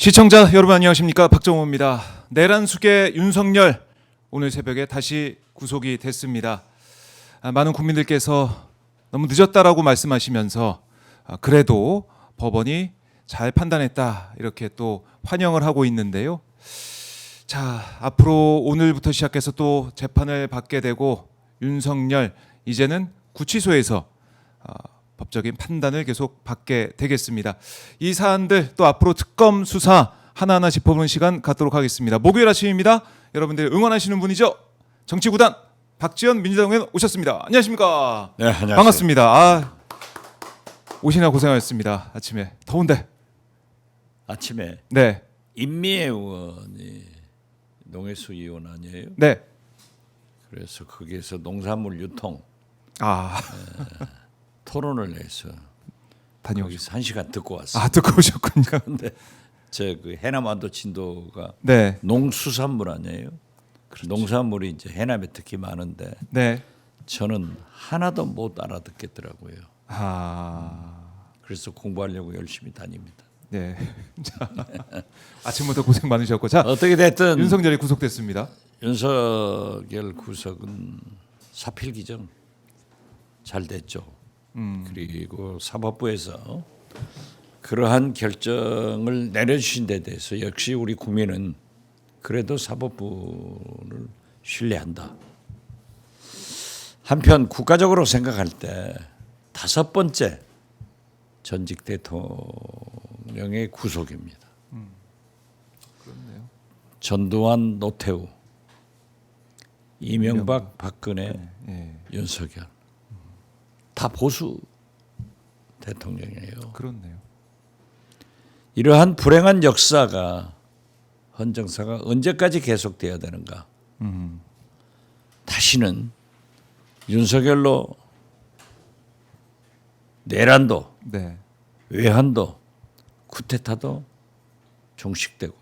시청자 여러분 안녕하십니까, 박정호입니다. 내란 수계 윤석열 오늘 새벽에 다시 구속이 됐습니다. 많은 국민들께서 너무 늦었다라고 말씀하시면서 그래도 법원이 잘 판단했다 이렇게 또 환영을 하고 있는데요. 자, 앞으로 오늘부터 시작해서 또 재판을 받게 되고 윤석열 이제는 구치소에서 법적인 판단을 계속 받게 되겠습니다. 이 사안들 또 앞으로 특검 수사 하나하나 짚어보는 시간 갖도록 하겠습니다. 목요일 아침입니다. 여러분들 응원하시는 분이죠. 정치구단 박지원 민주당 의원 오셨습니다. 안녕하십니까? 네, 안녕하세요. 반갑습니다. 오시느라 고생하셨습니다. 아침에 더운데. 아침에 네, 임미애 의원이 농해수 의원 아니에요? 네. 그래서 거기에서 농산물 유통 토론을 해서 다녀오셨. 거기서 1시간 듣고 왔어요. 듣고 오셨군요. 근데 저 그 해남완도 진도가 네, 농수산물 아니에요? 농산물이 이제 해남에 특히 많은데 네. 저는 하나도 못 알아듣겠더라고요. 그래서 공부하려고 열심히 다닙니다. 네. 자, 아침부터 고생 많으셨고, 자, 어떻게 됐든 윤석열이 구속됐습니다. 윤석열 구속은 사필기정 잘 됐죠. 그리고 사법부에서 그러한 결정을 내려주신 데 대해서 역시 우리 국민은 그래도 사법부를 신뢰한다. 한편 국가적으로 생각할 때 5번째 전직 대통령의 구속입니다. 그렇네요. 전두환, 노태우, 이명박, 박근혜, 네, 윤석열 다 보수 대통령이에요. 그렇네요. 이러한 불행한 역사가 헌정사가 언제까지 계속돼야 되는가? 다시는 윤석열로 내란도, 네, 외환도, 쿠데타도 종식되고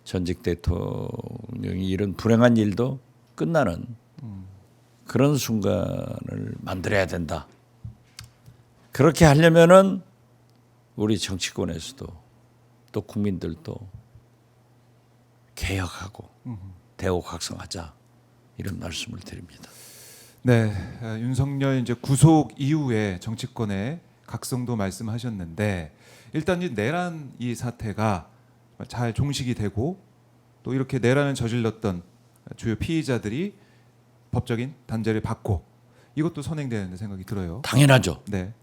전직 대통령이 이런 불행한 일도 끝나는 그런 순간을 만들어야 된다. 그렇게 하려면은 우리 정치권에서도 또 국민들도 개혁하고 대오각성하자 이런 말씀을 드립니다. 네. 윤석열 이제 구속 이후에 정치권의 각성도 말씀하셨는데, 일단 이 내란 이 사태가 잘 종식이 되고 또 이렇게 내란을 저질렀던 주요 피의자들이 법적인 단죄를 받고 이것도 선행되는 생각이 들어요. 당연하죠. 네.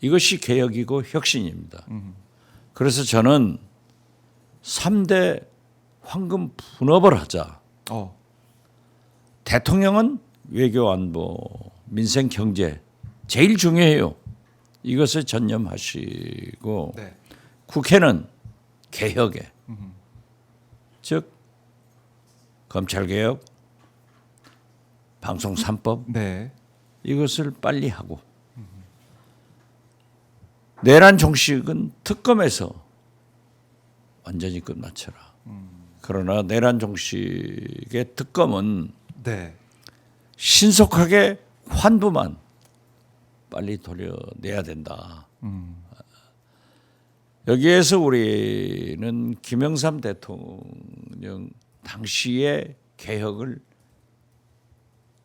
이것이 개혁이고 혁신입니다. 그래서 저는 3대 황금 분업을 하자. 대통령은 외교 안보, 민생 경제 제일 중요해요. 이것을 전념하시고 네. 국회는 개혁에 즉 검찰개혁, 방송 3법 네. 이것을 빨리 하고 내란 종식은 특검에서 완전히 끝마쳐라. 그러나 내란 종식의 특검은 네. 신속하게 환부만 빨리 돌려내야 된다. 여기에서 우리는 김영삼 대통령 당시의 개혁을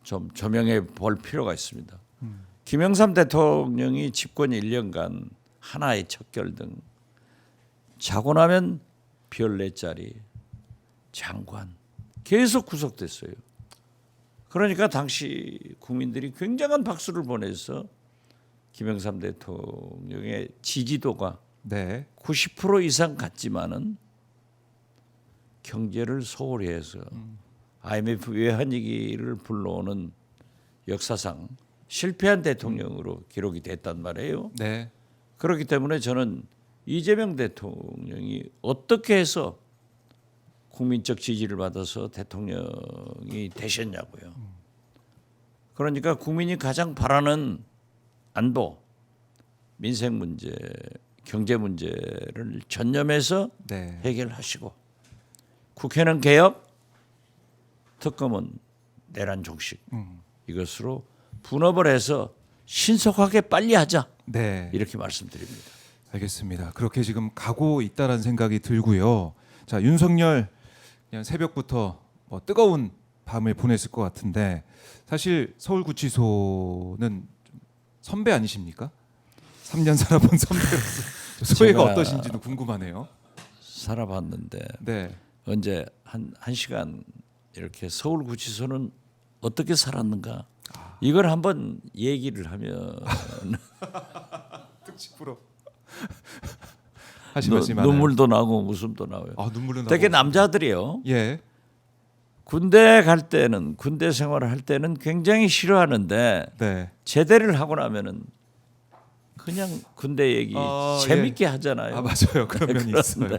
좀 조명해 볼 필요가 있습니다. 김영삼 대통령이 집권 1년간 하나의 척결 등 자고 나면 별 4자리 장관 계속 구속됐어요. 그러니까 당시 국민들이 굉장한 박수를 보내서 김영삼 대통령의 지지도가 네. 90% 이상 갔지만은 경제를 소홀히 해서 IMF 외환위기를 불러오는 역사상 실패한 대통령으로 기록이 됐단 말이에요. 네. 그렇기 때문에 저는 이재명 대통령이 어떻게 해서 국민적 지지를 받아서 대통령이 되셨냐고요. 그러니까 국민이 가장 바라는 안보, 민생 문제, 경제 문제를 전념해서 네. 해결하시고 국회는 개혁, 특검은 내란 종식 이것으로 분업을 해서 신속하게 빨리 하자 네. 이렇게 말씀드립니다. 알겠습니다. 그렇게 지금 가고 있다라는 생각이 들고요. 자, 윤석열 그냥 새벽부터 뭐 뜨거운 밤을 보냈을 것 같은데 사실 서울구치소는 좀 선배 아니십니까? 3년 살아본 선배로서 소회가 제가 어떠신지도 궁금하네요. 살아봤는데 네. 언제 한 시간 이렇게 서울구치소는 어떻게 살았는가 이걸 한번 얘기를 하면 특집으로 하신 말씀이 많아요. 눈물도 나고 웃음도 나와요. 아, 눈물은 되게 나고. 남자들이요. 예. 군대 갈 때는 군대 생활을 할 때는 굉장히 싫어하는데 네. 제대를 하고 나면은 그냥 군대 얘기 아, 재밌게 하잖아요. 아, 맞아요. 그런 면이 있어요.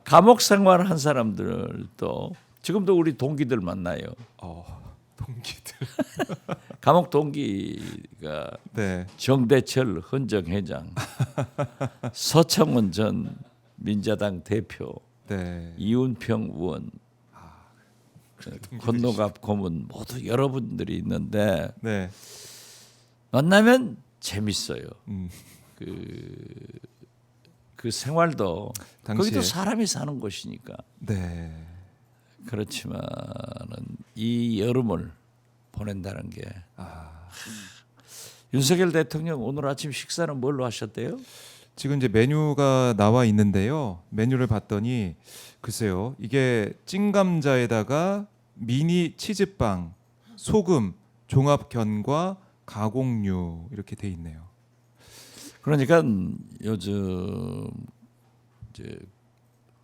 감옥 생활한 사람들도 지금도 우리 동기들 만나요. 동기들. 감옥 동기가 네. 정대철 헌정 회장, 서청원 전 민자당 대표, 네. 이운평 의원, 권노갑 고문 모두 여러분들이 있는데 네. 만나면 재밌어요. 음. 그 생활도 당시에. 거기도 사람이 사는 곳이니까 네. 그렇지만은 이 여름을 보낸다는 게 윤석열 대통령 오늘 아침 식사는 뭘로 하셨대요? 지금 이제 메뉴가 나와 있는데요. 메뉴를 봤더니 글쎄요. 이게 찐감자에다가 미니 치즈빵, 소금, 종합 견과, 가공류 이렇게 돼 있네요. 그러니까 요즘 이제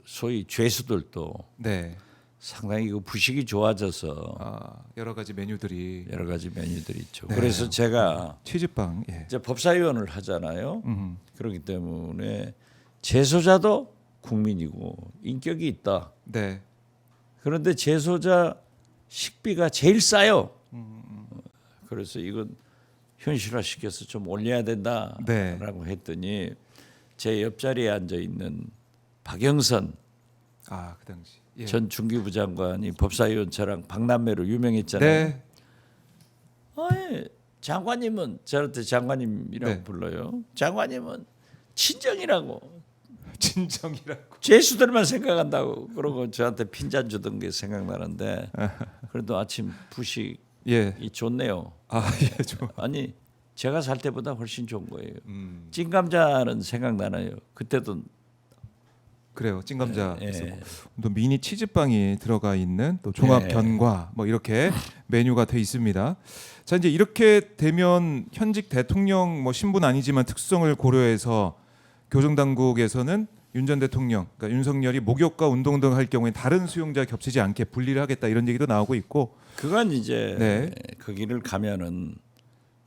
소위 죄수들도 네. 상당히 그 부식이 좋아져서 여러 가지 메뉴들이 여러 가지 메뉴들이 있죠. 네. 그래서 제가 치즈빵. 예. 이제 법사위원을 하잖아요. 그렇기 때문에 재소자도 국민이고 인격이 있다. 네. 그런데 재소자 식비가 제일 싸요. 그래서 이건 현실화시켜서 좀 올려야 된다라고 네. 했더니 제 옆자리에 앉아 있는 박영선 그 당시. 예. 전 중기부 장관이 법사위원 저랑 박남매로 유명했잖아요. 네. 장관님은 저한테 장관님이라고 네. 불러요. 장관님은 친정이라고 진정이라고. 죄수들만 생각한다고 그러고 저한테 핀잔 주던 게 생각나는데 그래도 아침 부식이 예. 좋네요. 예, 좀. 아니 제가 살 때보다 훨씬 좋은 거예요. 찐감자는 생각나나요? 그때도 그래요. 찐감자 예. 있었고 또 미니 치즈빵이 들어가 있는 또 종합 예. 견과 뭐 이렇게 메뉴가 돼 있습니다. 자, 이제 이렇게 되면 현직 대통령 뭐 신분 아니지만 특성을 고려해서 교정 당국에서는 윤 전 대통령, 그러니까 윤석열이 목욕과 운동 등 할 경우에 다른 수용자 겹치지 않게 분리를 하겠다 이런 얘기도 나오고 있고. 그건 이제 네. 거기를 가면은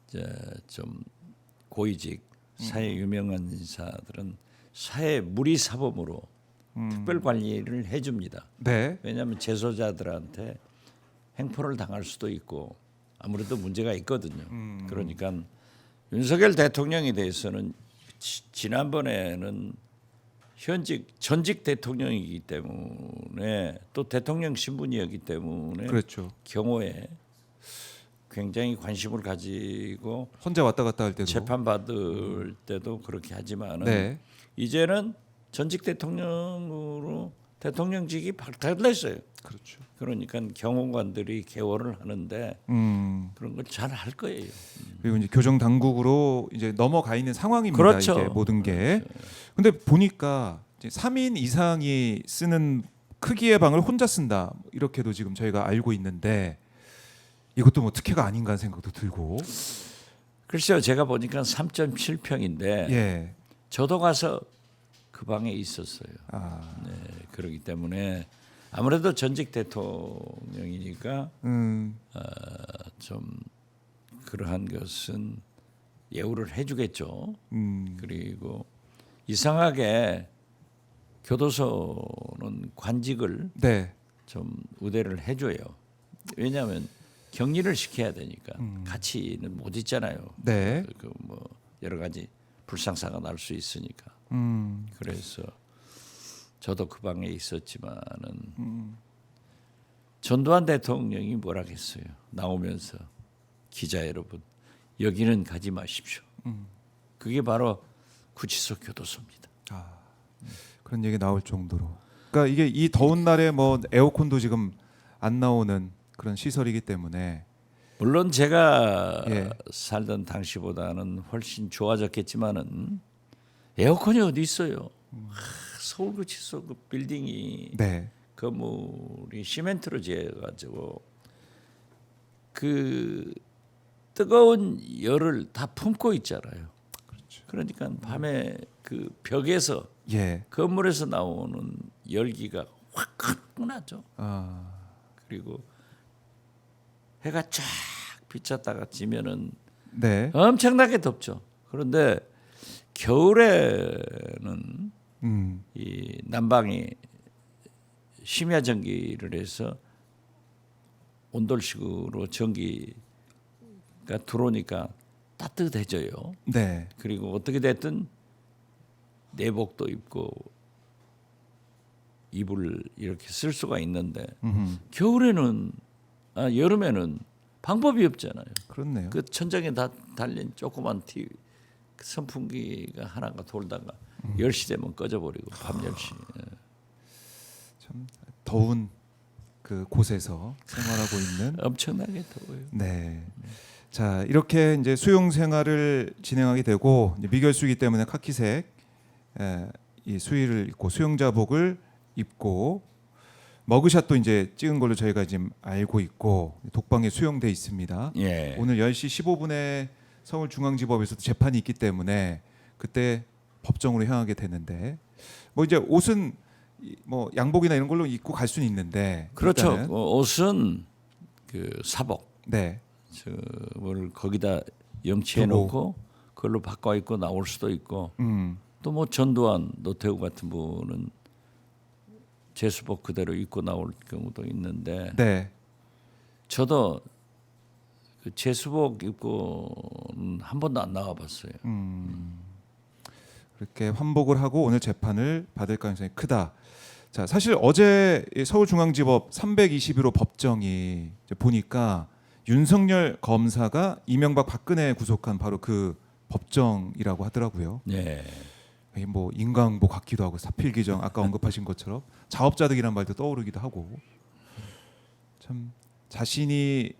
이제 좀 고위직 사회 유명한 인사들은 사회 무리 사범으로 특별 관리를 해줍니다. 네. 왜냐하면 재소자들한테 행포를 당할 수도 있고 아무래도 문제가 있거든요. 그러니까 윤석열 대통령에 대해서는 지난번에는 전직 대통령이기 때문에 또 대통령 신분이었기 때문에 그렇죠. 경호에 굉장히 관심을 가지고 혼자 왔다 갔다 할 때도. 재판 받을 때도 그렇게 하지만은 네. 이제는 전직 대통령으로 대통령직이 박탈됐어요. 그렇죠. 그러니까 경호관들이 개원을 하는데 그런 걸 잘 할 거예요. 그리고 이제 교정 당국으로 이제 넘어가 있는 상황입니다. 그렇죠. 이게 모든 게. 근데 보니까 이제 3인 이상이 쓰는 크기의 방을 혼자 쓴다 이렇게도 지금 저희가 알고 있는데 이것도 뭐 특혜가 아닌가 하는 생각도 들고. 글쎄요, 제가 보니까 3.7평인데 예. 저도 가서 그 방에 있었어요. 네, 그렇기 때문에 아무래도 전직 대통령이니까 좀 그러한 것은 예우를 해주겠죠. 그리고 이상하게 교도소는 관직을 네. 좀 우대를 해줘요. 왜냐하면 격리를 시켜야 되니까 같이는 못 있잖아요. 네. 그 뭐 여러 가지 불상사가 날 수 있으니까. 그래서 저도 그 방에 있었지만은 전두환 대통령이 뭐라 했어요. 나오면서 기자 여러분 여기는 가지 마십시오. 그게 바로 구치소 교도소입니다. 그런 얘기 나올 정도로. 그러니까 이게 이 더운 날에 뭐 에어컨도 지금 안 나오는 그런 시설이기 때문에 물론 제가 예. 살던 훨씬 좋아졌겠지만은 에어컨이 어디 있어요? 서울구치소 그 빌딩이 네. 건물이 시멘트로 지어가지고 그 뜨거운 열을 다 품고 있잖아요. 그렇죠. 그러니까 밤에 그 벽에서 예. 건물에서 나오는 열기가 확 나죠. 그리고 해가 쫙 비쳤다가 지면은 네. 엄청나게 덥죠. 그런데 겨울에는 이 난방이 심야 전기를 해서 온돌식으로 전기가 들어오니까 따뜻해져요. 네. 그리고 어떻게 됐든 내복도 입고 이불 이렇게 쓸 수가 있는데 겨울에는 여름에는 방법이 없잖아요. 그렇네요. 그 천장에 다 달린 조그만 선풍기가 하나가 돌다가 10시 되면 꺼져버리고 밤 10시. 참 더운 그 곳에서 생활하고 있는 엄청나게 더워요. 네. 자, 이렇게 이제 수용 생활을 진행하게 되고 이제 미결수이기 때문에 카키색 이 수의를 입고 수용자복을 입고 머그샷도 이제 찍은 걸로 저희가 지금 알고 있고 독방에 수용돼 있습니다. 예. 오늘 10시 15분에 서울중앙지법에서도 재판이 있기 때문에 그때 법정으로 향하게 되는데 뭐 이제 옷은 뭐 양복이나 이런 걸로 입고 갈 수는 있는데 그렇죠. 일단은 옷은 그 사복 네. 뭘 거기다 염치해 놓고 그걸로 바꿔 입고 나올 수도 있고 또 뭐 전두환 노태우 같은 분은 제수복 그대로 입고 나올 경우도 있는데 네. 저도 그 제수복 입고는 한 번도 안 나가봤어요. 그렇게 환복을 하고 오늘 재판을 받을 가능성이 크다. 자, 사실 어제 서울중앙지법 321호 법정이 이제 보니까 윤석열 검사가 이명박 박근혜 구속한 바로 그 법정이라고 하더라고요. 네. 뭐 인과응보 같기도 하고 사필규정 아까 언급하신 것처럼 자업자득이란 말도 떠오르기도 하고 참 자신이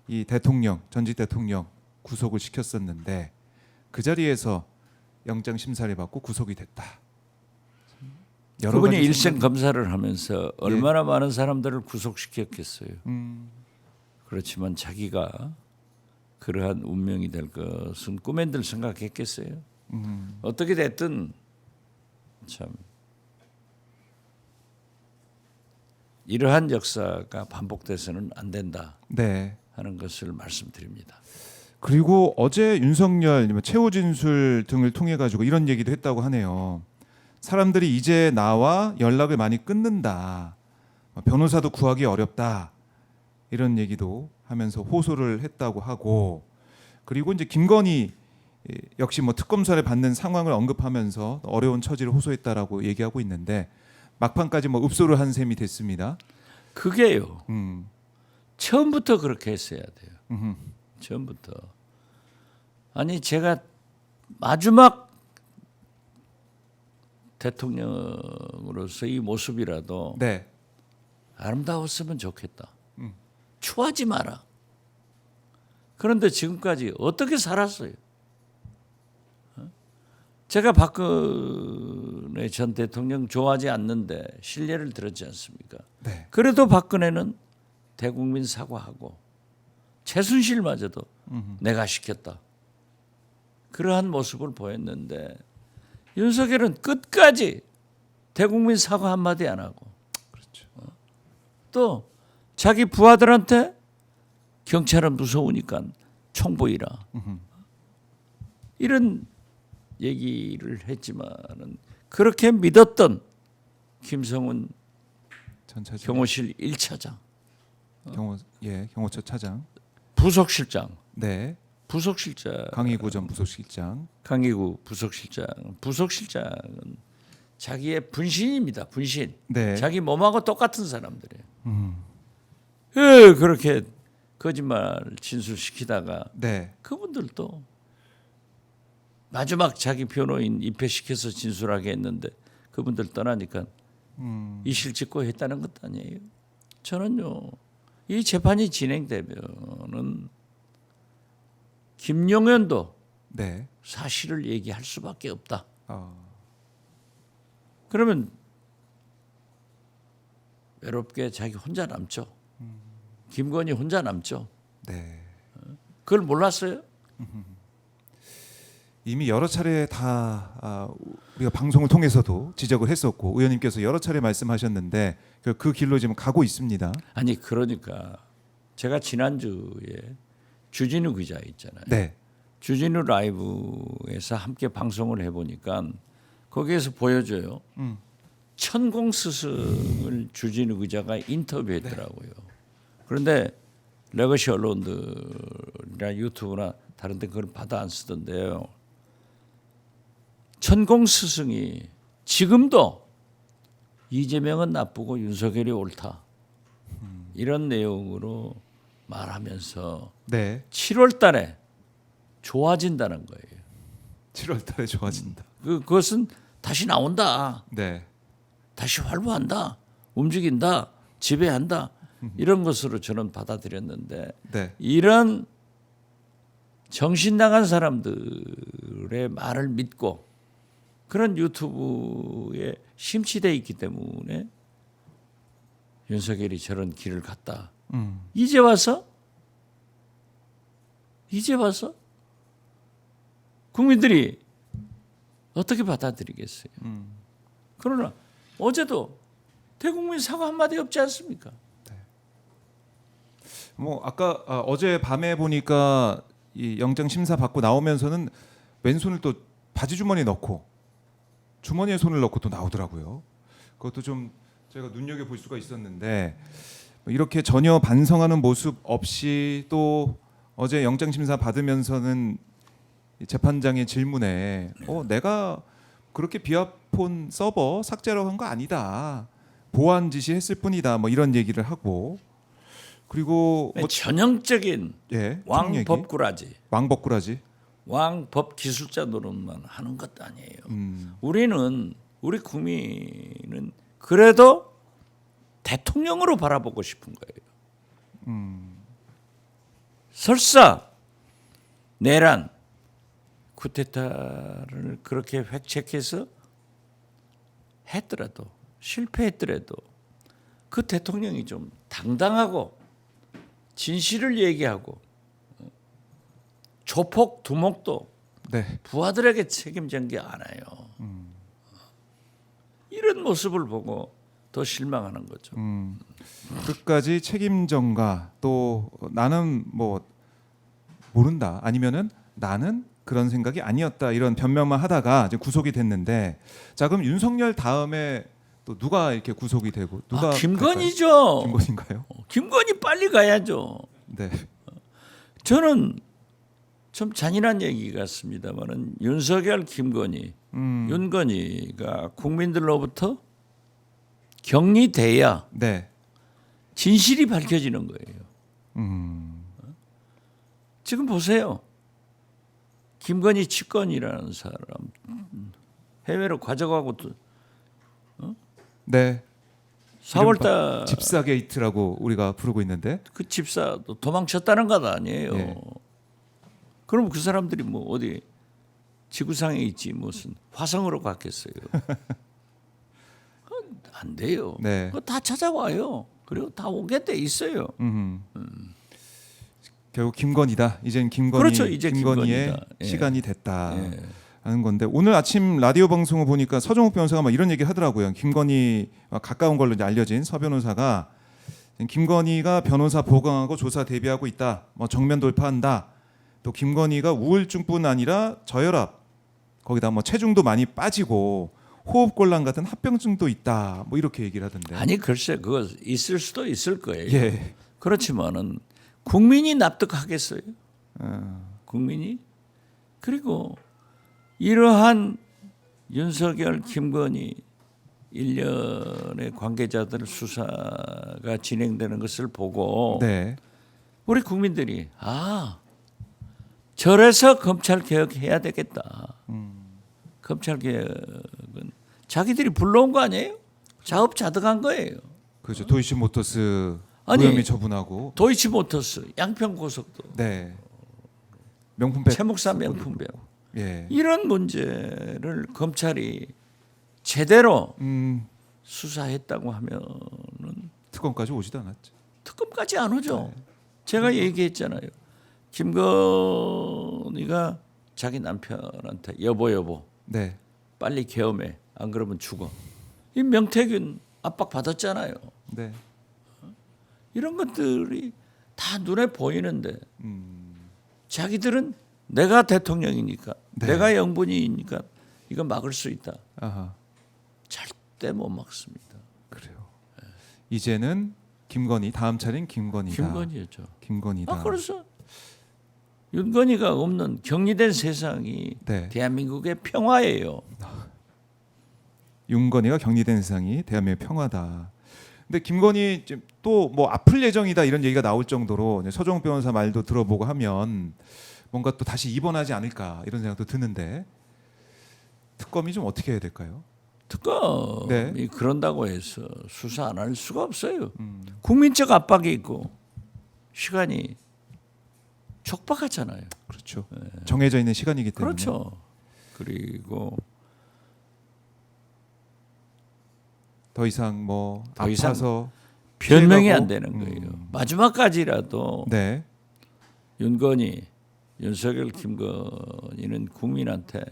이 대통령 전직 대통령 구속을 시켰었는데 그 자리에서 영장 심사를 받고 구속이 됐다. 여러 그분이 가지 일생 생각- 검사를 하면서 얼마나 많은 사람들을 구속시켰겠어요. 그렇지만 자기가 그러한 운명이 될 것은 꿈엔들 생각했겠어요. 어떻게 됐든 참 이러한 역사가 반복돼서는 안 된다 네. 하는 것을 말씀드립니다. 그리고 어제 윤석열 최후 진술 등을 통해 가지고 이런 얘기도 했다고 하네요. 사람들이 이제 나와 연락을 많이 끊는다. 변호사도 구하기 어렵다. 이런 얘기도 하면서 호소를 했다고 하고 그리고 이제 김건희 역시 뭐 특검사를 받는 상황을 언급하면서 어려운 처지를 호소했다라고 얘기하고 있는데 막판까지 뭐 읍소를 한 셈이 됐습니다. 그게요. 처음부터 그렇게 했어야 돼요. 처음부터. 아니 제가 마지막 대통령으로서 이 모습이라도 네. 아름다웠으면 좋겠다. 추하지 마라. 그런데 지금까지 어떻게 살았어요? 제가 박근혜 전 대통령 좋아하지 않는데 신뢰를 들었지 않습니까? 네. 그래도 박근혜는 대국민 사과하고 최순실마저도 내가 시켰다. 그러한 모습을 보였는데 윤석열은 끝까지 대국민 사과 한마디 안 하고 그렇죠. 또 자기 부하들한테 경찰은 무서우니까 총 보이라. 이런 얘기를 했지만은 그렇게 믿었던 김성훈 전 차장. 경호실 1차장, 경호처 차장. 부속실장, 네. 부속실장, 강희구 전 부속실장. 강희구 부속실장은 자기의 분신입니다. 분신. 네. 자기 몸하고 똑같은 사람들이에요. 그렇게 거짓말 진술시키다가 네. 그분들도 마지막 자기 변호인 입회시켜서 진술하게 했는데 그분들 떠나니까 이실 짓고 했다는 것도 아니에요. 저는요 이 재판이 진행되면은 김용현도 네. 사실을 얘기할 수밖에 없다. 어, 그러면 외롭게 자기 혼자 남죠. 김건희 혼자 남죠. 네. 그걸 몰랐어요? 이미 여러 차례 다 우리가 방송을 통해서도 지적을 했었고 의원님께서 여러 차례 말씀하셨는데 그 길로 지금 가고 있습니다. 아니 그러니까 제가 지난주에 주진우 기자 있잖아요. 네. 주진우 라이브에서 함께 방송을 해보니까 거기에서 보여줘요. 천공 스승을 주진우 기자가 인터뷰했더라고요. 그런데 레거시 언론들이나 유튜브나 다른 데 그걸 받아 안 쓰던데요. 천공 스승이 지금도 이재명은 나쁘고 윤석열이 옳다. 이런 내용으로 말하면서 네. 7월 달에 좋아진다는 거예요. 7월 달에 좋아진다. 그것은 다시 나온다. 네. 다시 활보한다. 움직인다. 지배한다. 이런 것으로 저는 받아들였는데 네. 이런 정신 나간 사람들의 말을 믿고 그런 유튜브에 심취돼 있기 때문에 윤석열이 저런 길을 갔다. 이제 와서 국민들이 어떻게 받아들이겠어요? 그러나 어제도 대국민 사과 한마디 없지 않습니까? 뭐 아까 어제 밤에 보니까 이 영장 심사 받고 나오면서는 왼손을 또 바지 주머니에 넣고 주머니에 손을 넣고 또 나오더라고요. 그것도 좀 제가 눈여겨 볼 수가 있었는데 이렇게 전혀 반성하는 모습 없이 또 어제 영장 심사 받으면서는 이 재판장의 질문에 내가 그렇게 비아폰 서버 삭제라고 한 거 아니다. 보안 지시했을 뿐이다. 뭐 이런 얘기를 하고 그리고 뭐 전형적인 예, 왕법꾸라지, 왕법꾸라지. 왕법 기술자 노릇만 하는 것도 아니에요. 우리 국민은 그래도 대통령으로 바라보고 싶은 거예요. 설사 내란 쿠데타를 그렇게 획책해서 했더라도 실패했더라도 그 대통령이 좀 당당하고 진실을 얘기하고 조폭 두목도 네. 부하들에게 책임진 게 아니에요. 이런 모습을 보고 더 실망하는 거죠. 끝까지 책임전가 또 나는 뭐 모른다 아니면은 나는 그런 생각이 아니었다 이런 변명만 하다가 이제 구속이 됐는데 자 그럼 윤석열 다음에 또 누가 이렇게 구속이 되고 누가 김건희죠. 갈까요? 김건희인가요? 김건희 빨리 가야죠. 네. 저는 좀 잔인한 얘기 같습니다만은 윤석열, 김건희, 윤건희가 국민들로부터 격리돼야 네. 진실이 밝혀지는 거예요. 지금 보세요. 김건희 측근이라는 사람 해외로 가져가고 또 네. 4월달 집사 게이트라고 우리가 부르고 있는데 그 집사도 도망쳤다는 것 아니에요. 네. 그럼 그 사람들이 뭐 어디 지구상에 있지 무슨 화성으로 갔겠어요. 안 돼요. 네. 그거 다 찾아와요. 그리고 다 오게 돼 있어요. 결국 김건희다. 이젠 김건희 그렇죠. 이제 김건희의 김건희다. 예. 시간이 됐다. 예. 하는 건데 오늘 아침 라디오 방송을 보니까 서정욱 변호사가 막 이런 얘기 하더라고요. 김건희와 가까운 걸로 이제 알려진 서 변호사가 김건희가 변호사 보강하고 조사 대비하고 있다. 뭐 정면 돌파한다. 또 김건희가 우울증뿐 아니라 저혈압 거기다 뭐 체중도 많이 빠지고 호흡곤란 같은 합병증도 있다. 뭐 이렇게 얘기를 하던데. 아니 글쎄 그거 있을 수도 있을 거예요. 예. 그렇지만은 국민이 납득하겠어요. 국민이 그리고 이러한 윤석열, 김건희 일련의 관계자들 수사가 진행되는 것을 보고 네. 우리 국민들이 저래서 검찰 개혁해야 되겠다. 검찰 개혁은 자기들이 불러온 거 아니에요? 자업자득한 거예요. 그렇죠. 도이치모터스 아니, 무혐의 처분하고 도이치모터스, 양평고속도, 네. 명품백 최목사 명품백 예. 이런 문제를 검찰이 제대로 수사했다고 하면은 특검까지 오지도 않았죠. 특검까지 안 오죠. 제가 얘기했잖아요. 김건희가 자기 남편한테 여보 네. 빨리 계엄해 안 그러면 죽어. 이 명태균 압박 받았잖아요. 네. 이런 것들이 다 눈에 보이는데 자기들은 내가 대통령이니까 네. 내가 영분이니까 이거 막을 수 있다. 아하. 절대 못 막습니다. 그래요. 이제는 김건희 다음 차례는 김건희다. 김건희였죠. 김건희다. 그래서 윤건희가 없는 격리된 세상이 네. 대한민국의 평화예요. 윤건희가 격리된 세상이 대한민국의 평화다. 근데 김건희 또 뭐 아플 예정이다 이런 얘기가 나올 정도로 서종 변호사 말도 들어보고 하면 뭔가 또 다시 입원하지 않을까 이런 생각도 드는데 특검이 좀 어떻게 해야 될까요? 특검이 네. 그런다고 해서 수사 안 할 수가 없어요. 국민적 압박이 있고 시간이 촉박하잖아요. 그렇죠. 정해져 있는 시간이기 때문에. 그렇죠. 그리고 더 이상 뭐 더 이상 아파서 변명이 피해가고, 안 되는 거예요. 마지막까지라도 네. 윤건희, 윤석열, 김건희는 국민한테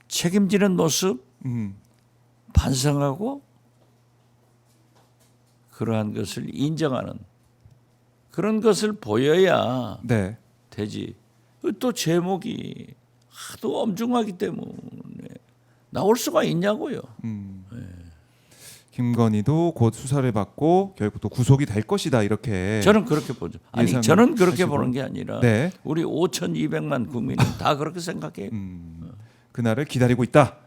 책임지는 모습 반성하고 그러한 것을 인정하는 그런 것을 보여야 네. 되지. 또 제목이 하도 엄중하기 때문에 나올 수가 있냐고요. 김건희도 곧 수사를 받고 결국 또 구속이 될 것이다 이렇게. 저는 그렇게 보죠. 아니 예상을 저는 그렇게 하시고. 보는 게 아니라 네. 우리 5,200만 국민이 다 그렇게 생각해요. 그날을 기다리고 있다.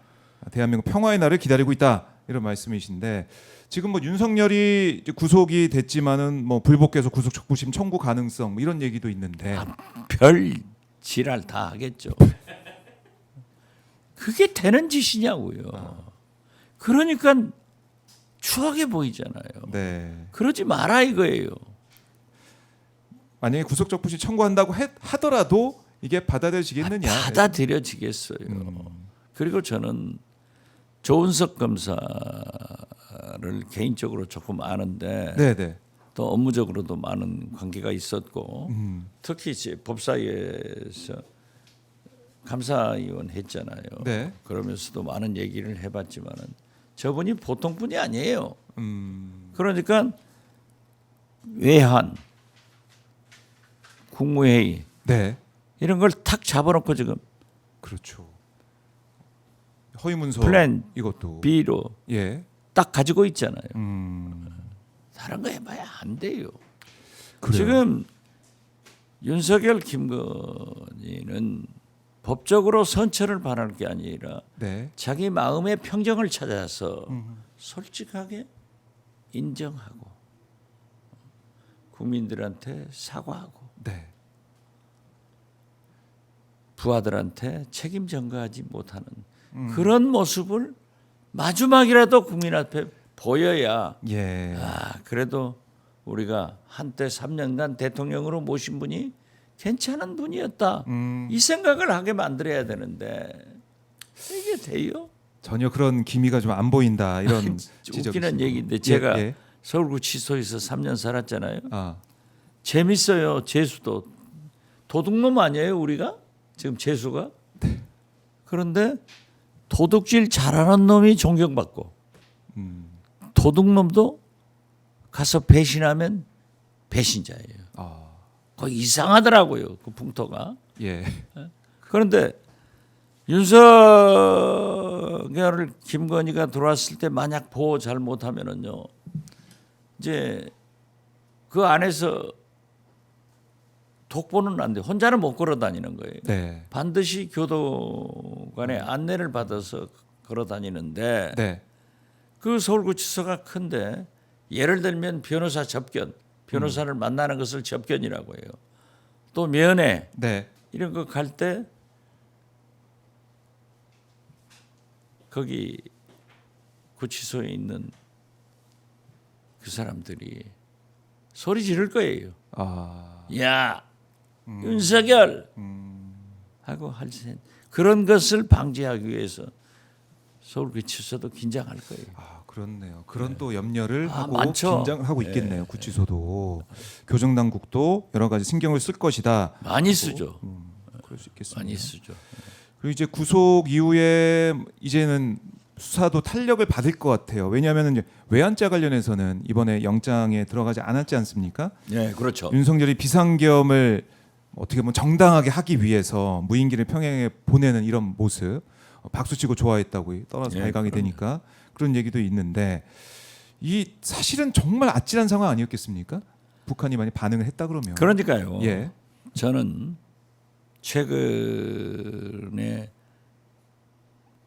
대한민국 평화의 날을 기다리고 있다. 이런 말씀이신데 지금 뭐 윤석열이 이제 구속이 됐지만은 뭐 불복해서 구속적부심 청구 가능성 뭐 이런 얘기도 있는데 별 지랄 다 하겠죠. 그게 되는 짓이냐고요. 그러니까 추하게 보이잖아요. 네. 그러지 마라 이거예요. 만약에 구속적부심 청구한다고 하더라도 이게 받아들여지겠느냐? 받아들여지겠어요. 그리고 저는 조은석 검사를 개인적으로 조금 아는데 네네. 또 업무적으로도 많은 관계가 있었고 특히 이제 법사위에서 감사위원 했잖아요. 네. 그러면서도 많은 얘기를 해봤지만은 저분이 보통 분이 아니에요. 그러니까 외환, 국무회의 네. 이런 걸 탁 잡아놓고 지금 그렇죠. 허위문서 플랜 이것도 B로 예. 딱 가지고 있잖아요. 다른 거 해봐야 안 돼요. 그래요. 지금 윤석열, 김건희는 법적으로 선처를 바랄 게 아니라 네. 자기 마음의 평정을 찾아서 솔직하게 인정하고 국민들한테 사과하고 네. 부하들한테 책임 전가하지 못하는 그런 모습을 마지막이라도 국민 앞에 보여야 예. 그래도 우리가 한때 3년간 대통령으로 모신 분이 괜찮은 분이었다. 이 생각을 하게 만들어야 되는데 이게 돼요? 전혀 그런 기미가 좀 안 보인다 이런 지적이 웃기는 있습니다. 얘기인데 제가 예. 서울구치소에서 3년 살았잖아요. 아. 재밌어요. 재수도 도둑놈 아니에요 우리가? 지금 재수가? 그런데 도둑질 잘하는 놈이 존경받고 도둑놈도 가서 배신하면 배신자예요. 아. 거의 이상하더라고요. 그 풍토가. 예. 그런데 윤석열 김건희가 들어왔을 때 만약 보호 잘못하면은요. 이제 그 안에서 독보는 안 돼. 혼자는 못 걸어 다니는 거예요. 네. 반드시 교도관의 안내를 받아서 걸어 다니는데 네. 그 서울구치소가 큰데 예를 들면 변호사 접견, 변호사를 만나는 것을 접견이라고 해요. 또 면회 네. 이런 거 갈 때 거기 구치소에 있는 그 사람들이 소리 지를 거예요. 아. 야, 윤석열 하고 할 때 그런 것을 방지하기 위해서 서울구치소도 긴장할 거예요. 아, 그렇네요. 그런 또 염려를 하고 많죠. 긴장하고 있겠네요. 구치소도 교정 당국도 여러 가지 신경을 쓸 것이다. 많이 쓰죠. 그럴 수 있겠습니다. 많이 쓰죠. 그리고 이제 구속 이후에 이제는 수사도 탄력을 받을 것 같아요. 왜냐하면 외환죄 관련해서는 이번에 영장에 들어가지 않았지 않습니까? 네, 그렇죠. 윤석열이 비상계엄을 어떻게 보면 정당하게 하기 위해서 무인기를 평양에 보내는 이런 모습 박수치고 좋아했다고 떠나서 예, 발각이 되니까 그런 얘기도 있는데 이 사실은 정말 아찔한 상황 아니었겠습니까? 북한이 많이 반응을 했다 그러면 그러니까요. 예. 저는 최근에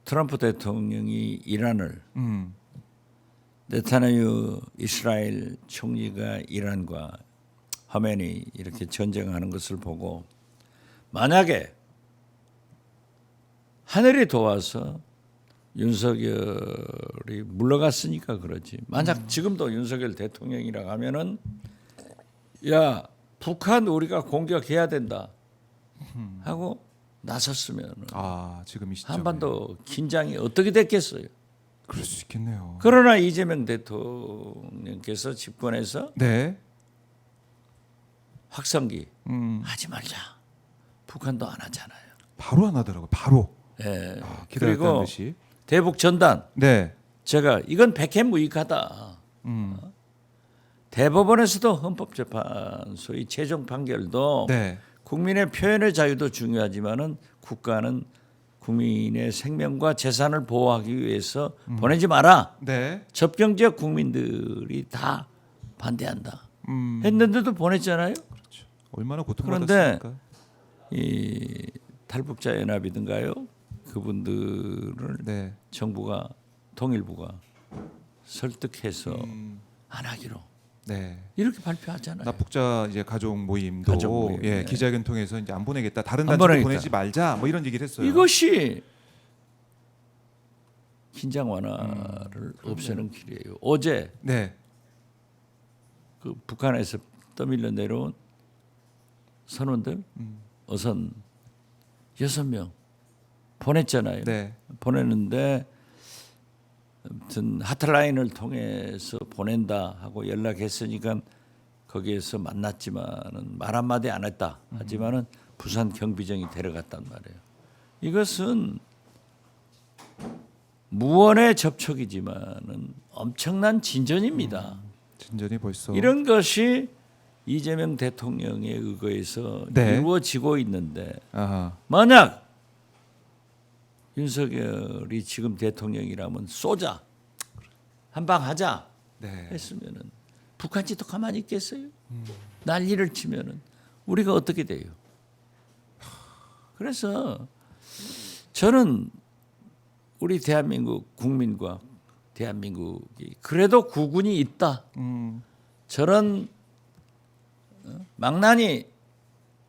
트럼프 대통령이 이란을 네타냐후 이스라엘 총리가 이란과 하메니 이렇게 전쟁하는 것을 보고 만약에 하늘이 도와서 윤석열이 물러갔으니까 그러지. 만약 지금도 윤석열 대통령이라고 하면은 야 북한 우리가 공격해야 된다 하고 나섰으면 아 지금 이 시점에 한반도 긴장이 어떻게 됐겠어요. 그럴 수 있겠네요. 그러나 이재명 대통령께서 집권해서 네. 확성기 하지 말자. 북한도 안 하잖아요. 바로 안 하더라고요. 바로. 예. 아, 그리고 기다렸다는 듯이. 대북 전단 네. 제가 이건 백해무익하다. 대법원에서도 헌법재판소의 최종 판결도 네. 국민의 표현의 자유도 중요하지만은 국가는 국민의 생명과 재산을 보호하기 위해서 보내지 마라. 네. 접경 지역 국민들이 다 반대한다. 했는데도 보냈잖아요. 얼마나 그런데 고통받았습니까? 이 탈북자 연합이든가요? 그분들을 네. 정부가 통일부가 설득해서 안 하기로 네. 이렇게 발표하잖아요. 납북자 이제 가족 모임도 가족 모임, 예, 네. 기자회견 통해서 이제 안 보내겠다. 다른 안 단체로 보내겠다. 보내지 말자. 뭐 이런 얘기를 했어요. 이것이 긴장 완화를 없애는 길이에요. 어제 네. 그 북한에서 떠밀려 내려온 선원들 어선 6명 보냈잖아요. 네. 보냈는데 아무튼 하트라인을 통해서 보낸다 하고 연락했으니까 거기에서 만났지만은 말 한마디 안 했다. 하지만은 부산 경비정이 데려갔단 말이에요. 이것은 무언의 접촉이지만은 엄청난 진전입니다. 진전이 벌써 이런 것이 이재명 대통령에 의거해서 네. 이루어지고 있는데 아하. 만약 윤석열이 지금 대통령이라면 쏘자 한 방 하자 네. 했으면은 북한지도 가만히 있겠어요? 난리를 치면은 우리가 어떻게 돼요? 그래서 저는 우리 대한민국 국민과 대한민국이 그래도 국군이 있다. 저런 망나니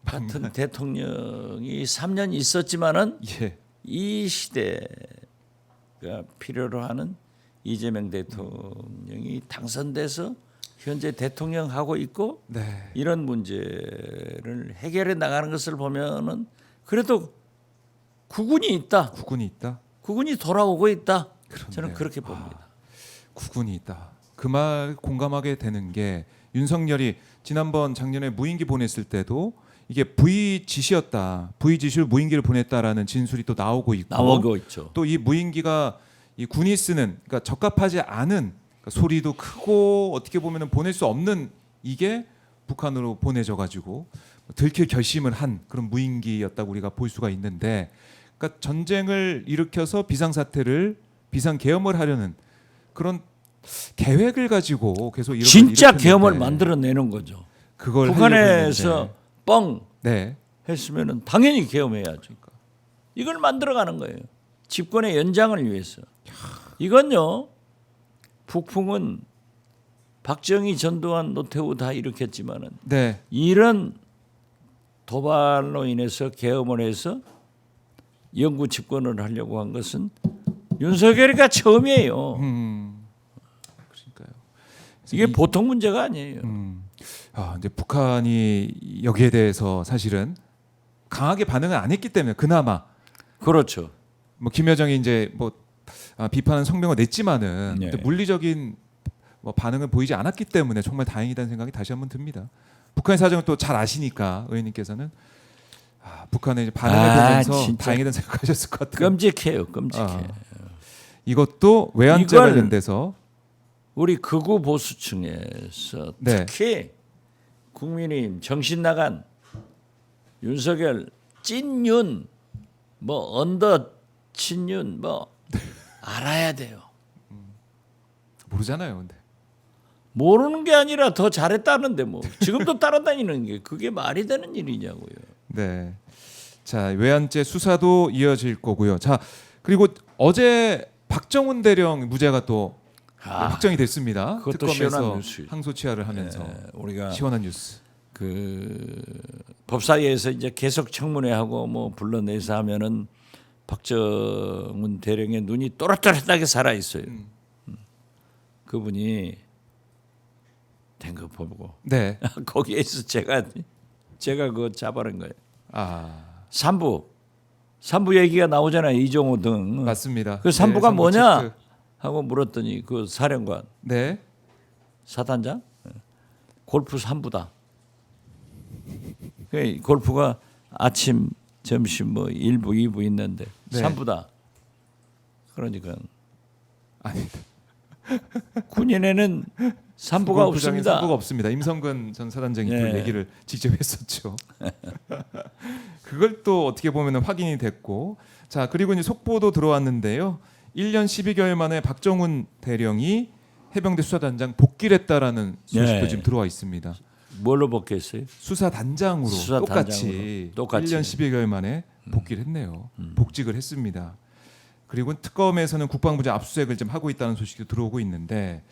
같은 대통령이 3년 있었지만은 예. 이 시대가 필요로 하는 이재명 대통령이 당선돼서 현재 대통령 하고 있고 네. 이런 문제를 해결해 나가는 것을 보면은 그래도 국군이 있다. 국군이 있다. 국군이 돌아오고 있다. 그렇네요. 저는 그렇게 봅니다. 국군이 있다. 그 말 공감하게 되는 게 윤석열이 지난번 작년에 무인기 보냈을 때도 이게 V 지시였다. V 지시로 무인기를 보냈다라는 진술이 또 나오고 있고 나오고 있죠. 또 이 무인기가 이 군이 쓰는 그러니까 적합하지 않은 그러니까 소리도 크고 어떻게 보면은 보낼 수 없는 이게 북한으로 보내져 가지고 들킬 결심을 한 그런 무인기였다고 우리가 볼 수가 있는데 그러니까 전쟁을 일으켜서 비상사태를 비상계엄을 하려는 그런 계획을 가지고 계속 이런 진짜 걸 계엄을 일으켰는데 만들어내는 거죠. 그걸 북한에서 하려고 뻥 했는데. 네. 했으면은 당연히 계엄해야죠. 이걸 만들어가는 거예요. 집권의 연장을 위해서. 이건요. 북풍은 박정희, 전두환, 노태우 다 일으켰지만은 네. 이런 도발로 인해서 계엄을 해서 영구 집권을 하려고 한 것은 윤석열이가 처음이에요. 그러니까요. 이게 보통 문제가 아니에요. 이제 북한이 여기에 대해서 사실은 강하게 반응을 안 했기 때문에 그나마 그렇죠. 뭐 김여정이 이제 뭐 비판은 성명을 냈지만은 네. 물리적인 뭐 반응을 보이지 않았기 때문에 정말 다행이다는 생각이 다시 한번 듭니다. 북한의 사정을 또 잘 아시니까 의원님께서는 북한의 이제 반응을 보면서 진짜. 다행이다는 생각하셨을 것 같아요. 끔찍해요. 끔찍해. 이것도 외환죄 이걸 관련돼서 우리 극우 보수층에서 네. 특히 국민의힘 정신 나간 윤석열 찐윤 뭐 언더 친윤 뭐 알아야 돼요. 모르잖아요. 근데 모르는 게 아니라 더 잘했다는데 뭐 지금도 따라다니는 게 그게 말이 되는 일이냐고요. 네. 자, 외환죄 수사도 이어질 거고요. 자, 그리고 어제 박정훈 대령 무죄가 또 확정이 됐습니다. 그것도 시원한 특검에서 뉴스. 항소 치하를 하면서 우리가 시원한 뉴스. 그 법사위에서 이제 계속 청문회하고 뭐 불러내서 하면은 박정훈 대령의 눈이 또렷또렷하게 살아 있어요. 그분이 된 거 보고 네. 거기에서 제가 그거 잡아낸 거예요. 삼부 얘기가 나오잖아요. 이종호 등. 맞습니다. 그 삼부가 삼부 뭐냐 체크. 하고 물었더니 그 사령관 네. 사단장 골프 삼부다. 그 골프가 아침, 점심 뭐 1부, 2부 있는데 네. 삼부다. 그러니까 아니다. 군인에는 삼부가 골프장에 없습니다. 삼부가 없습니다. 임성근 전 사단장이 예. 그 얘기를 직접 했었죠. 그걸 또 어떻게 보면 확인이 됐고, 자 그리고 이제 속보도 들어왔는데요. 1년 12개월 만에 박정훈 대령이 해병대 수사단장 복귀를 했다라는 소식도 네. 지금 들어와 있습니다. 뭘로 복귀했어요? 수사단장으로 수사단장으로. 똑같이 1년 12개월 만에 복귀를 했네요. 복직을 했습니다. 그리고 특검에서는 국방부장 압수수색을 좀 하고 있다는 소식도 들어오고 있는데,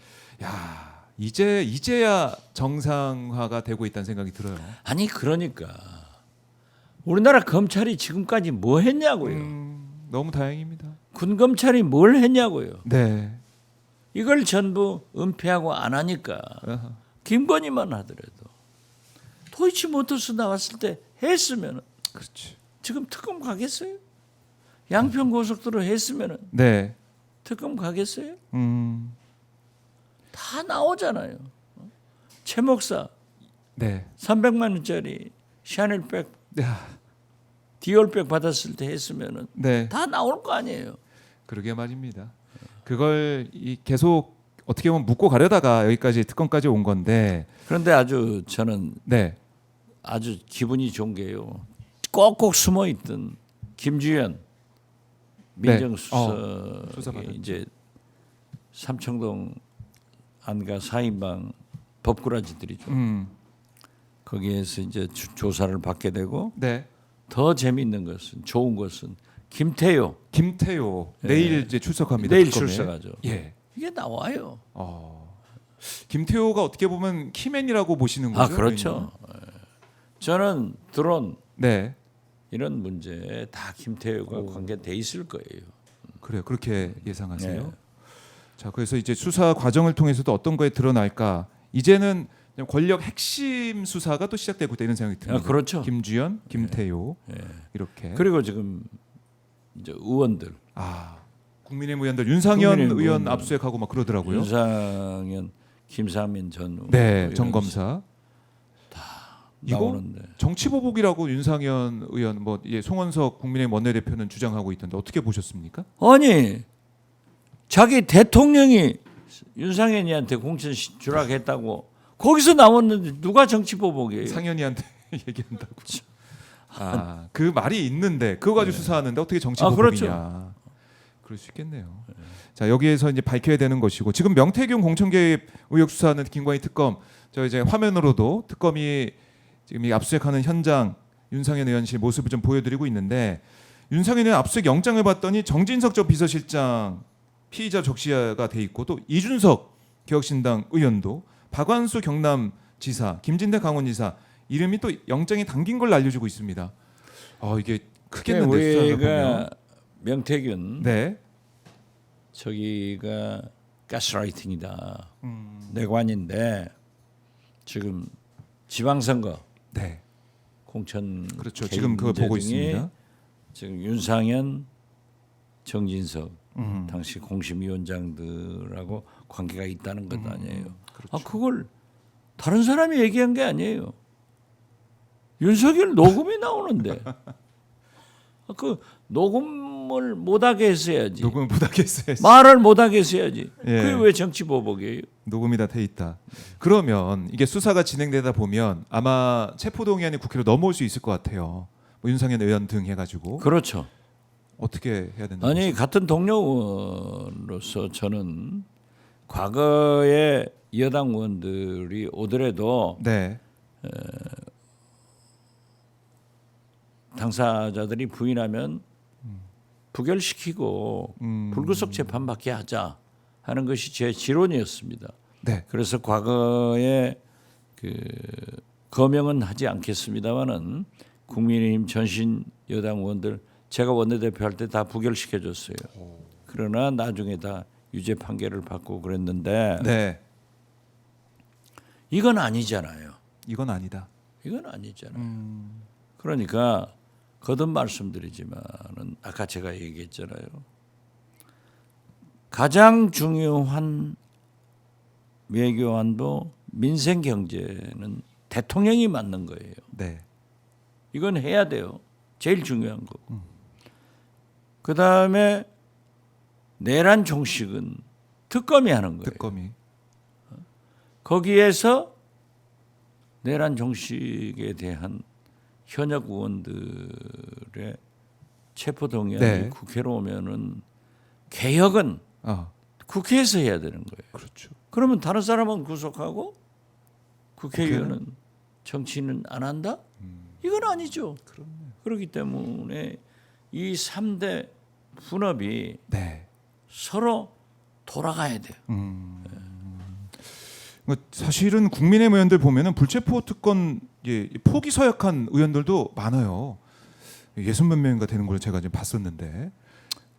야 이제야 정상화가 되고 있다는 생각이 들어요. 아니 그러니까 우리나라 검찰이 지금까지 뭐 했냐고요. 너무 다행입니다. 군 검찰이 뭘 했냐고요. 네. 이걸 전부 은폐하고 안 하니까 아하. 김건희만 하더라도 도이치모터스 나왔을 때 했으면 그렇지. 지금 특검 가겠어요? 양평 고속도로 했으면 네. 특검 가겠어요? 음. 다 나오잖아요. 최 목사 네. 300만 원짜리 샤넬백 야, 디올백 받았을 때 했으면은 네. 다 나올 거 아니에요. 그러게 말입니다. 그걸 계속 어떻게 보면 묻고 가려다가 여기까지 특검까지 온 건데, 그런데 아주 저는 네. 아주 기분이 좋은 게요. 꼭꼭 숨어 있던 김주현 민정수석이 수사받았죠. 이제 삼청동 안가 4인방 법꾸라지들이죠. 거기에서 이제 조사를 받게 되고 네. 더 재미있는 것은 좋은 것은 김태효 김태효 내일 이제 출석합니다. 내일 특검에. 출석하죠. 예. 이게 나와요. 김태효가 어떻게 보면 키맨이라고 보시는 거죠? 그렇죠. 저는 드론 네. 이런 문제에 다 김태효가 관계돼 있을 거예요. 그래요. 그렇게 예상하세요. 네. 자, 그래서 이제 수사 과정을 통해서도 어떤 거에 드러날까? 이제는 그냥 권력 핵심 수사가 또 시작되고 있다 이런 생각이 듭니다. 그렇죠. 김주현, 김태효 이렇게. 그리고 지금 이제 의원들 국민의힘 의원들 윤상현 국민의힘 의원 의원들. 압수수색하고 막 그러더라고요. 윤상현, 김사민 전 네, 의원 전 검사. 이거 나오는데 정치 보복이라고 윤상현 의원 송원석 국민의힘 원내대표는 주장하고 있던데 어떻게 보셨습니까? 아니 자기 대통령이 윤상현이한테 공천 주락했다고 거기서 나왔는데 누가 정치 보복이에요? 상현이한테 얘기한다고. 그 말이 있는데 그거 가지고 수사하는데 어떻게 정치 보복이냐? 그렇죠. 그럴 수 있겠네요. 자, 여기에서 이제 밝혀야 되는 것이고 지금 명태균 공천 개입 의혹 수사하는 김관희 특검 저 이제 화면으로도 특검이 지금 이 압수수색하는 현장 윤상현 의원실 모습을 좀 보여드리고 있는데 윤상현 의원 압수수색 영장을 봤더니 정진석 전 비서실장 피의자 적시가 돼 있고 또 이준석 개혁신당 의원도 박완수 경남지사 김진대 강원지사 이름이 또 영장이 당긴 걸로 알려지고 있습니다. 이게 크겠는데 수사를 우리가 보면. 명태균 네. 저기가 가스라이팅이다. 내관인데 지금 지방선거 네. 공천 그렇죠. 개입 지금 그거 문제 보고 중에 있습니다. 지금 윤상현, 정진석 음. 당시 공심위원장들하고 관계가 있다는 것 아니에요. 그렇죠. 그걸 다른 사람이 얘기한 게 아니에요. 윤석열 녹음이 나오는데 그 녹음을 못하게 했어야지. 녹음을 못하겠어요. 말을 못하게 했어야지. 예. 그게 왜 정치보복이에요? 녹음이 다 돼 있다. 그러면 이게 수사가 진행되다 보면 아마 체포동의안이 국회로 넘어올 수 있을 것 같아요. 뭐 윤상현 의원 등 해가지고 그렇죠. 어떻게 해야 된다? 아니 같은 동료 의원으로서 저는 과거에 여당 의원들이 오더라도 네. 당사자들이 부인하면 부결시키고 불구속 재판받게 하자 하는 것이 제 지론이었습니다. 네. 그래서 과거에 그 거명은 하지 않겠습니다만은 국민의힘 전신 여당 의원들 제가 원내대표 할 때 다 부결시켜줬어요. 그러나 나중에 다 유죄 판결을 받고 그랬는데 네. 이건 아니잖아요. 이건 아니다. 이건 아니잖아요. 그러니까 거듭 말씀드리지만은 아까 제가 얘기했잖아요. 가장 중요한 외교안보 민생 경제는 대통령이 맡는 거예요. 네. 이건 해야 돼요. 제일 중요한 거고. 그다음에 내란 종식은 특검이 하는 거예요. 특검이. 거기에서 내란 종식에 대한 현역 의원들의 체포 동의안이 네. 국회로 오면은 개혁은 국회에서 해야 되는 거예요. 그렇죠. 그러면 다른 사람은 구속하고 국회의원은 정치는 안 한다? 이건 아니죠. 그렇기 때문에 이 3대 분업이 네. 서로 돌아가야 돼요. 사실은 국민의힘 의원들 보면은 불체포 특권 포기 서약한 의원들도 많아요. 60몇 명인가 되는 걸 제가 지금 봤었는데.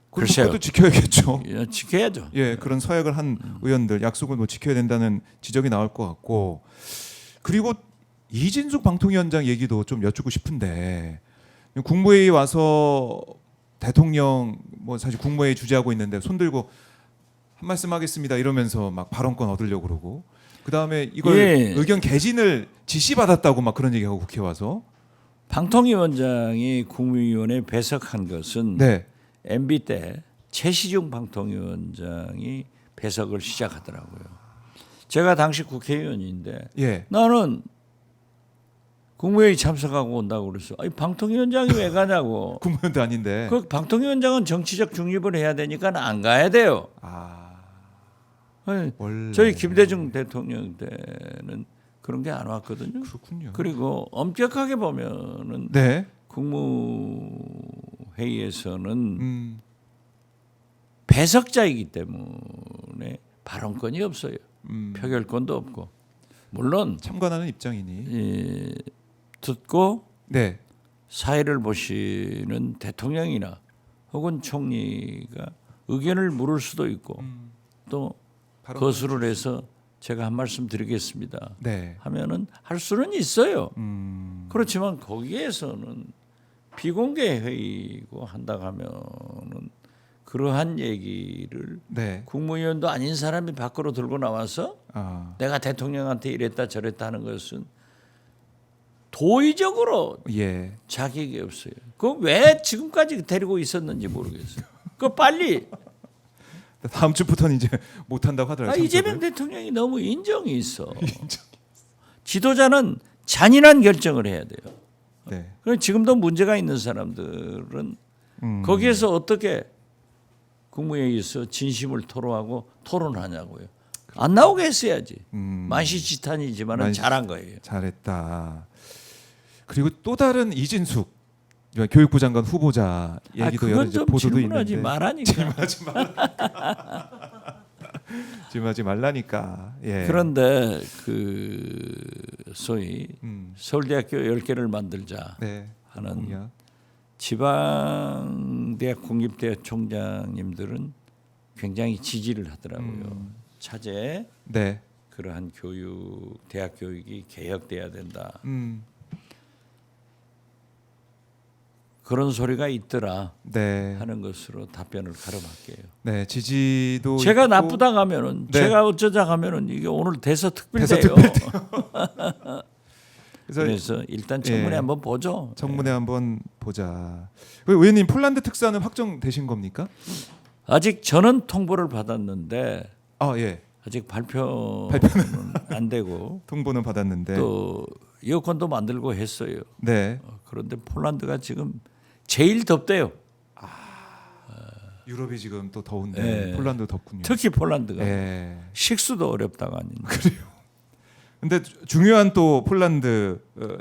글쎄요. 그것도 지켜야겠죠. 지켜야죠. 예, 그런 서약을 한 의원들 약속을 뭐 지켜야 된다는 지적이 나올 것 같고, 그리고 이진숙 방통위원장 얘기도 좀 여쭙고 싶은데, 국무회의 와서 대통령 뭐 사실 국무회의 주재하고 있는데 손 들고 한 말씀 하겠습니다 이러면서 막 발언권 얻으려고 그러고, 그 다음에 이걸 의견 개진을 지시받았다고 막 그런 얘기하고 국회 와서. 방통위원장이 국무위원회 배석한 것은 네. MB 때 최시중 방통위원장이 배석을 시작하더라고요. 제가 당시 국회의원인데 예. 나는 국무회의 참석하고 온다고 그랬어. 아니 방통위원장이 왜 가냐고. 국무위원도 아닌데. 그 방통위원장은 정치적 중립을 해야 되니까 안 가야 돼요. 아니, 원래. 저희 김대중 대통령 때는 그런 게 안 왔거든요. 그렇군요. 그리고 엄격하게 보면은 네. 국무회의에서는 배석자이기 때문에 발언권이 없어요. 표결권도 없고. 물론 참관하는 입장이니. 듣고 네. 사회를 보시는 대통령이나 혹은 총리가 의견을 물을 수도 있고 또 거수를 해서 제가 한 말씀 드리겠습니다. 네. 하면은 할 수는 있어요. 그렇지만 거기에서는 비공개 회의고 한다 하면은 그러한 얘기를 네. 국무위원도 아닌 사람이 밖으로 들고 나와서 내가 대통령한테 이랬다 저랬다 하는 것은 도의적으로 예. 자격이 없어요. 그 왜 지금까지 데리고 있었는지 모르겠어요. 그 빨리 다음 주부터는 이제 못 한다고 하더라고요. 이재명 대통령이 너무 인정이 있어. 지도자는 잔인한 결정을 해야 돼요. 네. 그럼 지금도 문제가 있는 사람들은 거기에서 어떻게 국무회의에서 진심을 토로하고 토론하냐고요. 안 나오게 했어야지. 만시지탄이지만 잘한 거예요. 잘했다. 그리고 또 다른 이진숙 교육부 장관 후보자 얘기도 여러 그건 좀 보도도 질문하지 있는데. 말하니까. 질문하지 말라. 조심하지 말라니까. 예. 그런데 그 소위 음. 서울대학교 10개를 만들자 네. 하는 공약. 지방대학 공립대학 총장님들은 굉장히 지지를 하더라고요. 차제에 네. 그러한 교육, 대학 교육이 개혁돼야 된다. 그런 소리가 있더라 네. 하는 것으로 답변을 가름할게요. 네. 지지도 제가 있고, 나쁘다 하면은 네. 제가 어쩌자 하면은 이게 오늘 대서특필돼요. 그래서 일단 청문회 예. 한번 보죠. 청문회 한번 보자. 의원님 폴란드 특사는 확정되신 겁니까? 아직 저는 통보를 받았는데 아 예. 아직 발표는 안 되고 통보는 받았는데. 또 여권도 만들고 했어요. 네. 그런데 폴란드가 지금 제일 덥대요. 유럽이 지금 또 더운데 예. 폴란드 덥군요. 특히 폴란드가 예. 식수도 어렵다가 아닌데. 근데 중요한 또 폴란드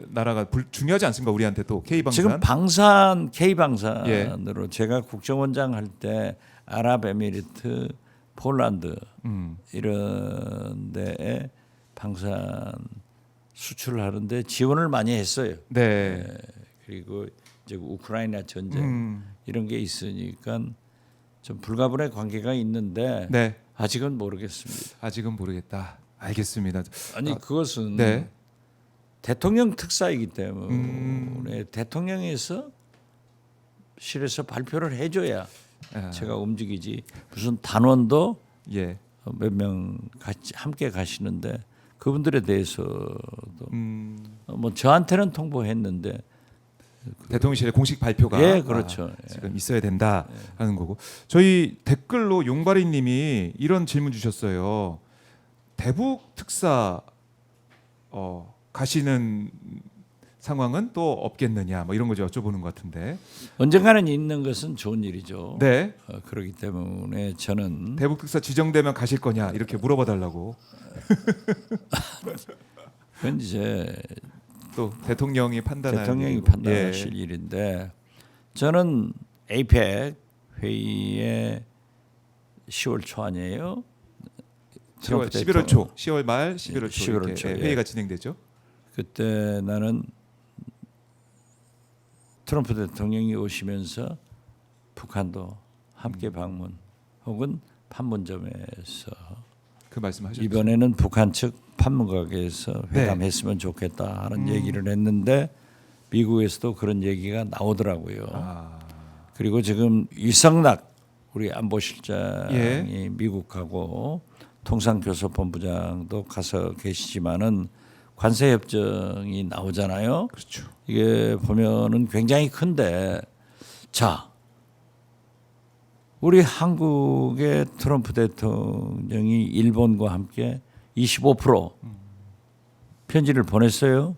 나라가 중요하지 않습니까? 우리한테 또 K 방산. 지금 방산 K 방산으로 예. 제가 국정원장 할 때 아랍에미리트, 폴란드 이런 데에 방산 수출하는데 지원을 많이 했어요. 네. 그리고 이제 우크라이나 전쟁 이런 게 있으니까 좀 불가분의 관계가 있는데 네. 아직은 모르겠습니다. 아직은 모르겠다. 알겠습니다. 아니 그것은 네. 대통령 특사이기 때문에 대통령에서 실에서 발표를 해줘야 아. 제가 움직이지 무슨 단원도 예. 몇 명 같이 함께 가시는데 그분들에 대해서도 뭐 저한테는 통보했는데 대통령실의 공식 발표가 예, 그렇죠. 지금 있어야 된다 하는 거고. 저희 댓글로 용바리님이 이런 질문 주셨어요. 대북 특사 가시는 상황은 또 없겠느냐, 뭐 이런 거 여쭤보는 것 같은데. 언젠가는 있는 것은 좋은 일이죠. 네. 그렇기 때문에 저는 대북 특사 지정되면 가실 거냐 이렇게 물어봐 달라고. 그건 이제 또 대통령이 판단할 대통령이 일이고. 판단하실 일인데 저는 APEC 회의에 10월 초 아니에요? 11월 초, 10월 말, 11월 초 11월 이렇게 초, 회의가 진행되죠. 그때 나는 트럼프 대통령이 오시면서 북한도 함께 방문 혹은 판문점에서 그 말씀하셨죠. 이번에는 북한 측 판문각에서 회담했으면 좋겠다 하는 얘기를 했는데 미국에서도 그런 얘기가 나오더라고요. 그리고 지금 이성락 우리 안보실장이 미국 가고 통상교섭본부장도 가서 계시지만은 관세 협정이 나오잖아요. 그렇죠. 이게 보면은 굉장히 큰데 자 우리 한국의 트럼프 대통령이 일본과 함께 25% 편지를 보냈어요.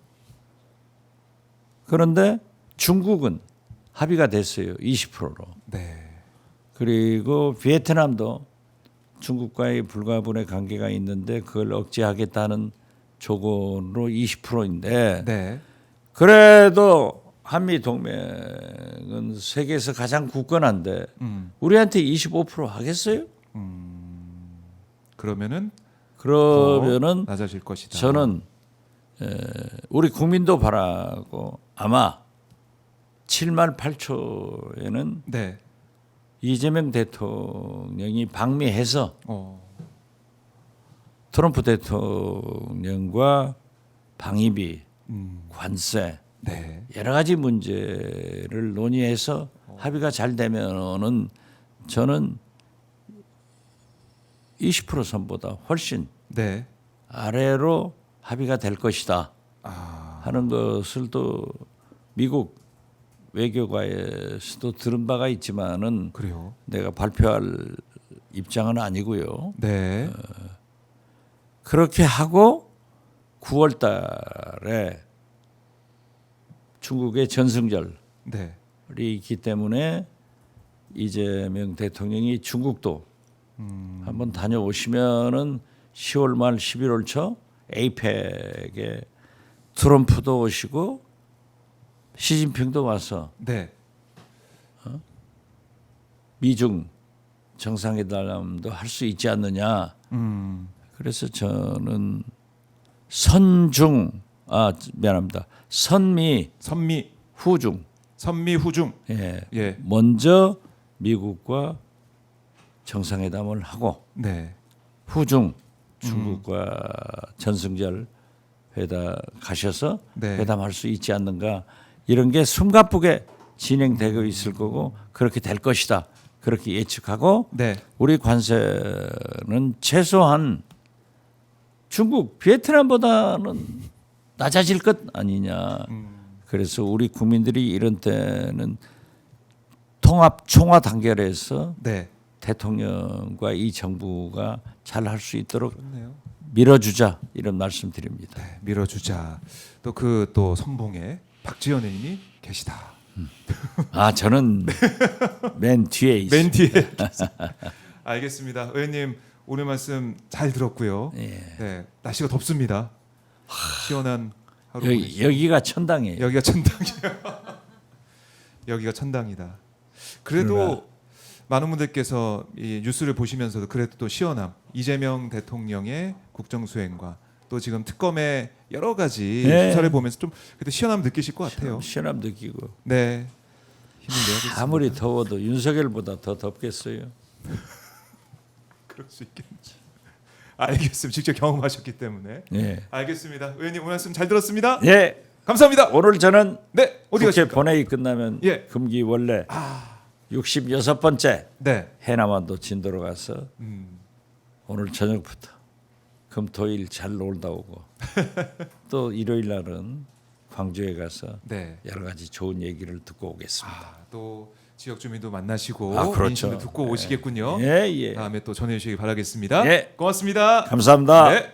그런데 중국은 합의가 됐어요. 20%로. 네. 그리고 베트남도 중국과의 불가분의 관계가 있는데 그걸 억제하겠다는 조건으로 20%인데 네. 그래도 한미 동맹은 세계에서 가장 굳건한데 우리한테 25% 하겠어요? 그러면은 그러면은 낮아질 것이다. 저는 우리 국민도 바라고 아마 7만 8초에는 네. 이재명 대통령이 방미해서 어. 트럼프 대통령과 방위비, 관세 네. 여러 가지 문제를 논의해서 합의가 잘 되면은 저는 20% 선보다 훨씬 네. 아래로 합의가 될 것이다 아. 하는 것을 또 미국 외교가에서도 들은 바가 있지만은 그래요. 내가 발표할 입장은 아니고요. 네. 그렇게 하고 9월 달에 중국의 전승절이 네. 있기 때문에 이재명 대통령이 중국도 한번 다녀오시면은 10월 말 11월 초 에이펙에 트럼프도 오시고 시진핑도 와서 네. 미중 정상회담도 할 수 있지 않느냐 그래서 저는 선중 미안합니다. 선미 선미 후중. 후중. 예. 예. 먼저 미국과 정상회담을 하고 네. 후중 중국과 전승절 회담 가셔서 네. 회담할 수 있지 않는가 이런 게 숨가쁘게 진행되고 있을 거고 그렇게 될 것이다 그렇게 예측하고 네. 우리 관세는 최소한 중국 베트남보다는 낮아질 것 아니냐 그래서 우리 국민들이 이런 때는 통합 총화 단결해서 네. 대통령과 이 정부가 잘 할 수 있도록 그렇네요. 밀어주자 이런 말씀드립니다. 네, 밀어주자. 또 그 또 선봉에 박지원 의원이 계시다. 저는 맨 뒤에 있습니다. 맨 뒤에. 알겠습니다. 의원님 오늘 말씀 잘 들었고요. 예. 네, 날씨가 덥습니다. 시원한 하루 여기가 천당이에요. 여기가 천당이에요. 여기가 천당이다. 그래도 그러나. 많은 분들께서 이 뉴스를 보시면서도 그래도 또 시원함, 이재명 대통령의 국정수행과 또 지금 특검의 여러 가지 네. 수사를 보면서 좀 그래도 시원함 느끼실 것 같아요. 시원함 느끼고 네, 힘을 내야겠습니다. 아무리 더워도 윤석열보다 더 덥겠어요. 그럴 수 있겠지. 알겠습니다. 직접 경험하셨기 때문에. 예. 알겠습니다. 의원님 오늘 말씀 잘 들었습니다. 예. 감사합니다. 오늘 저는 네, 어디 국회 가십니까? 본회의 끝나면 예. 금기 원래 66번째 네. 해남완도 진도로 가서 음, 오늘 저녁부터 금토일 잘 놀다 오고 또 일요일 날은 광주에 가서 네. 여러 가지 좋은 얘기를 듣고 오겠습니다. 또 지역 주민도 만나시고 그렇죠. 민심도 듣고 오시겠군요. 예, 예. 다음에 또 전해주시기 바라겠습니다. 예. 고맙습니다. 감사합니다. 네.